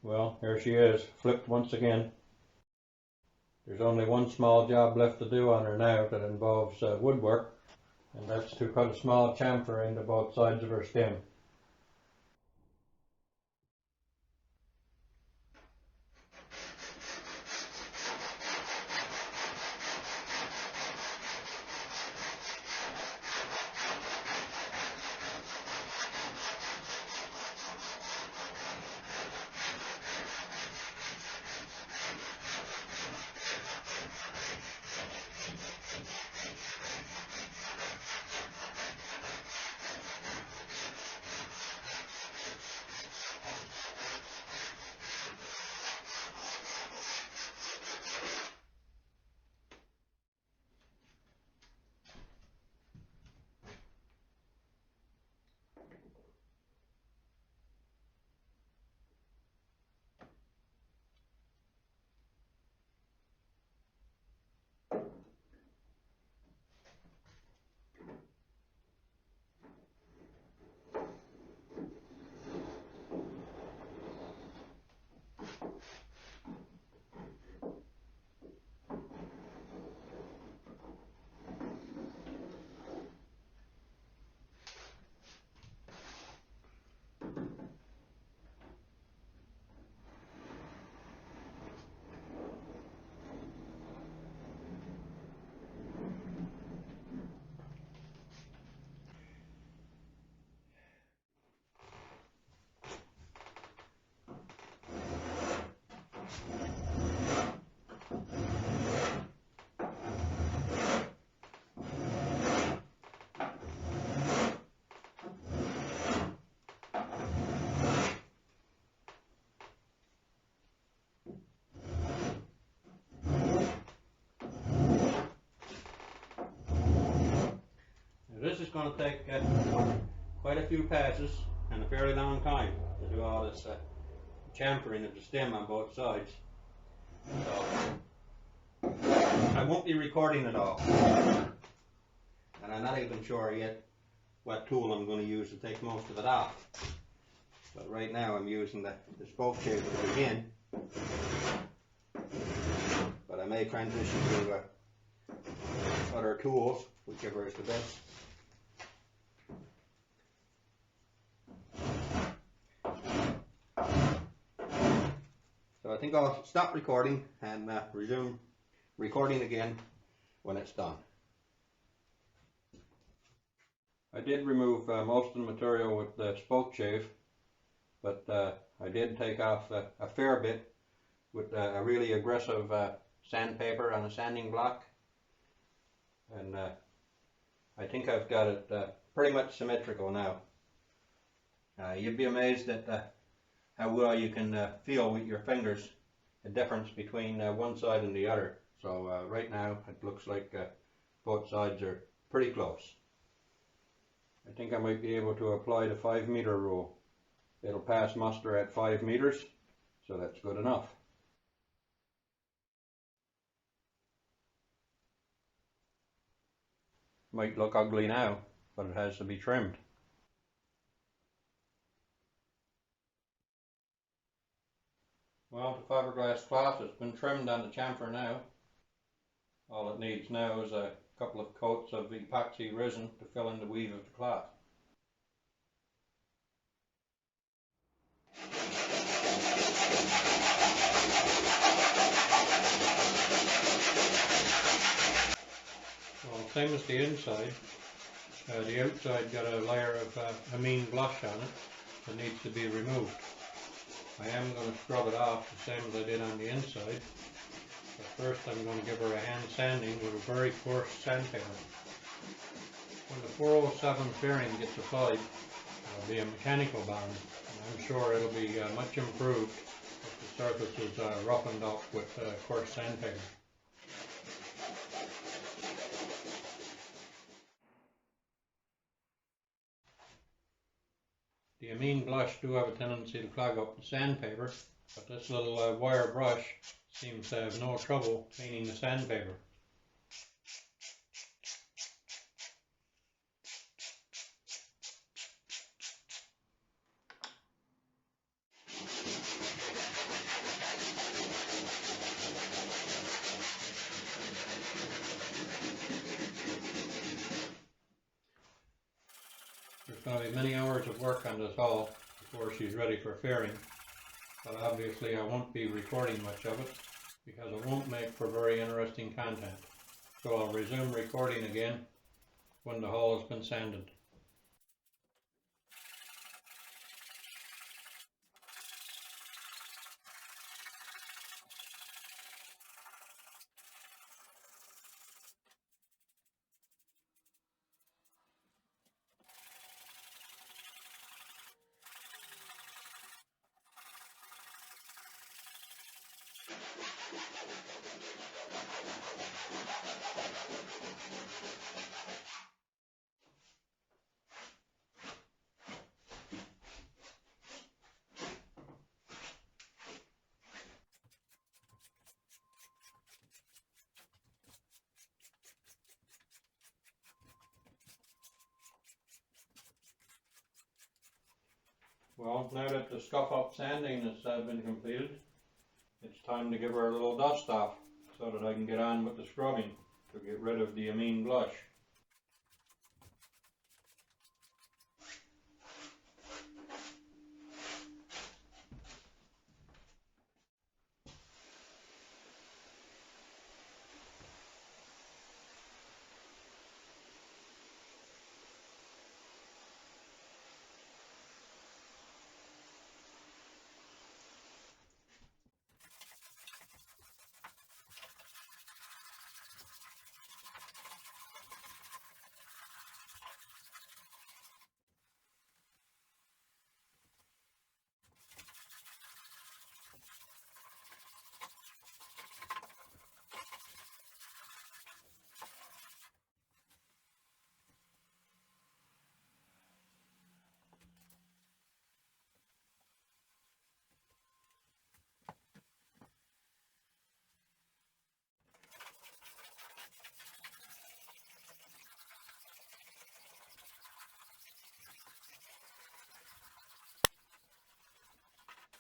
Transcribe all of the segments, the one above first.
Well, here she is, flipped once again. There's only one small job left to do on her now that involves woodwork, and that's to cut a small chamfer into both sides of her stem. This is going to take quite a few passes and a fairly long time to do all this chamfering of the stem on both sides. So I won't be recording it all, and I'm not even sure yet what tool I'm going to use to take most of it off. But right now I'm using the spoke shaver to begin, but I may transition to other tools, whichever is the best. So I think I'll stop recording and resume recording again when it's done. I did remove most of the material with the spoke shave, but I did take off a fair bit with a really aggressive sandpaper on a sanding block, and I think I've got it pretty much symmetrical now. You'd be amazed at how well you can feel with your fingers the difference between one side and the other. So right now it looks like both sides are pretty close. I think I might be able to apply the 5-meter rule. It'll pass muster at 5 meters, so that's good enough. Might look ugly now, but it has to be trimmed. Well, the fiberglass cloth has been trimmed on the chamfer now. All it needs now is a couple of coats of epoxy resin to fill in the weave of the cloth. Well, same as the inside. The outside got a layer of amine blush on it that needs to be removed. I am going to scrub it off the same as I did on the inside. But first I'm going to give her a hand sanding with a very coarse sandpaper. When the 407 fairing gets applied, it'll be a mechanical bond, and I'm sure it'll be much improved if the surface is roughened up with coarse sandpaper. The amine blush do have a tendency to clog up the sandpaper, but this little wire brush seems to have no trouble cleaning the sandpaper. I have many hours of work on this hull before she's ready for fairing, but obviously I won't be recording much of it because it won't make for very interesting content. So I'll resume recording again when the hull has been sanded. Well, now that the scuff up sanding has been completed, it's time to give her a little dust off so that I can get on with the scrubbing to get rid of the amine blush.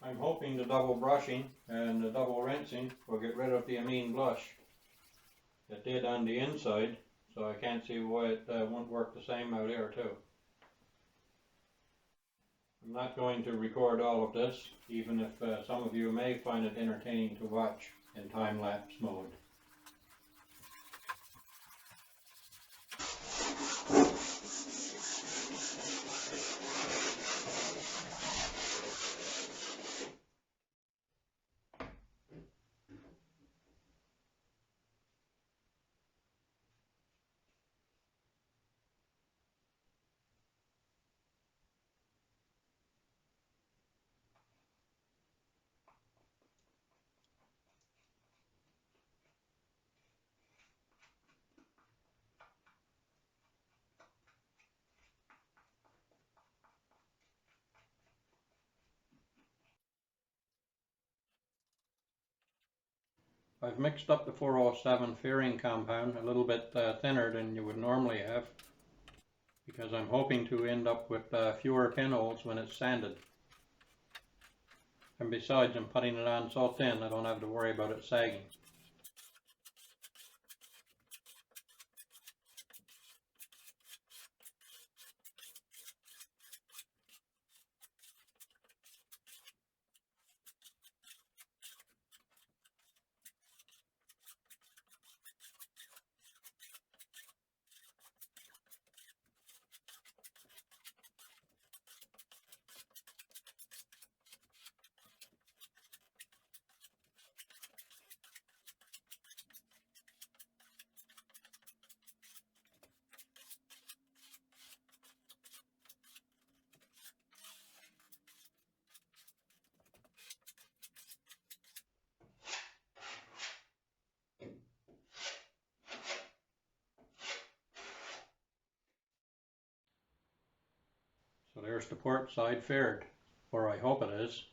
I'm hoping the double brushing and the double rinsing will get rid of the amine blush. It did on the inside, so I can't see why it won't work the same out here too. I'm not going to record all of this, even if some of you may find it entertaining to watch in time-lapse mode. I've mixed up the 407 fairing compound a little bit thinner than you would normally have, because I'm hoping to end up with fewer pinholes when it's sanded. And besides, I'm putting it on so thin I don't have to worry about it sagging. So there's the port side faired, or I hope it is.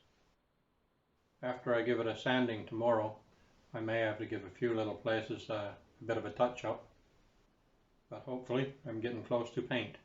After I give it a sanding tomorrow, I may have to give a few little places a bit of a touch up, but hopefully I'm getting close to paint.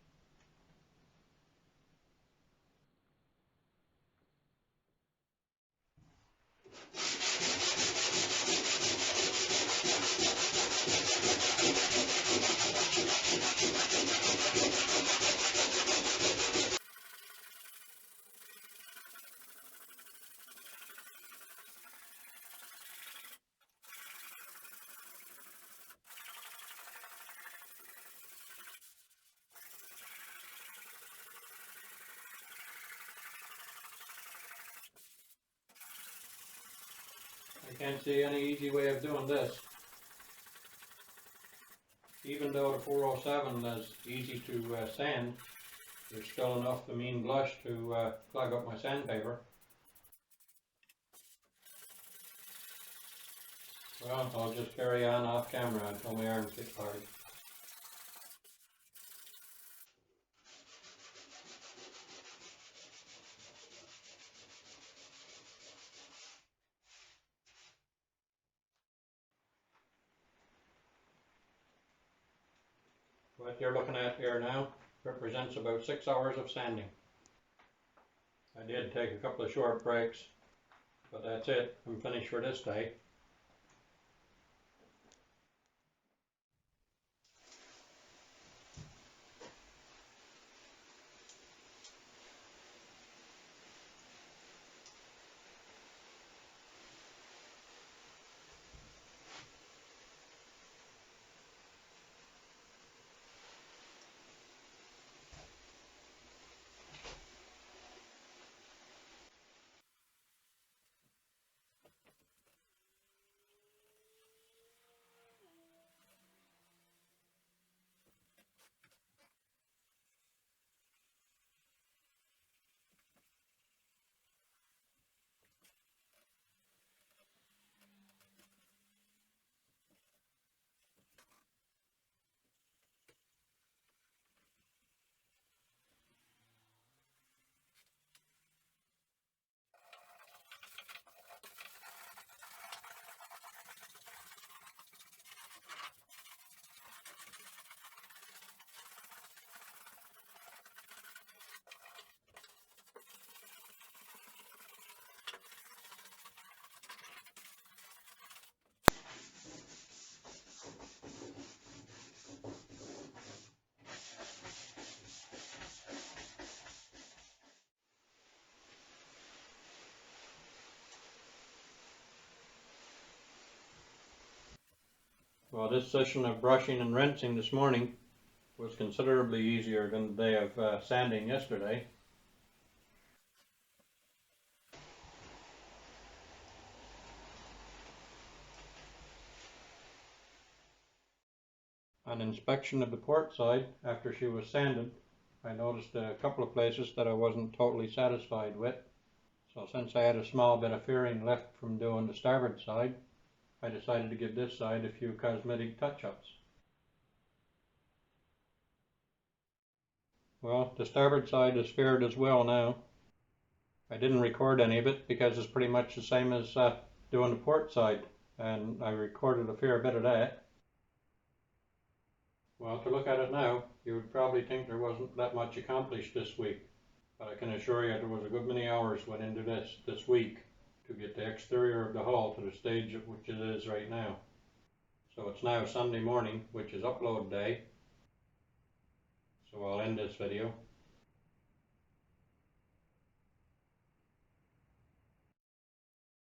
I can't see any easy way of doing this. Even though the 407 is easy to sand, there's still enough amine blush to clog up my sandpaper. Well, I'll just carry on off camera until my arms get tired. What you're looking at here now represents about 6 hours of sanding. I did take a couple of short breaks, but that's it. I'm finished for this day. Well, this session of brushing and rinsing this morning was considerably easier than the day of sanding yesterday. On inspection of the port side, after she was sanded, I noticed a couple of places that I wasn't totally satisfied with. So since I had a small bit of fairing left from doing the starboard side, I decided to give this side a few cosmetic touch-ups. Well, the starboard side is faired as well now. I didn't record any of it because it's pretty much the same as doing the port side, and I recorded a fair bit of that. Well, to look at it now, you would probably think there wasn't that much accomplished this week, but I can assure you there was a good many hours went into this week to get the exterior of the hull to the stage at which it is right now. So it's now Sunday morning, which is upload day. So I'll end this video.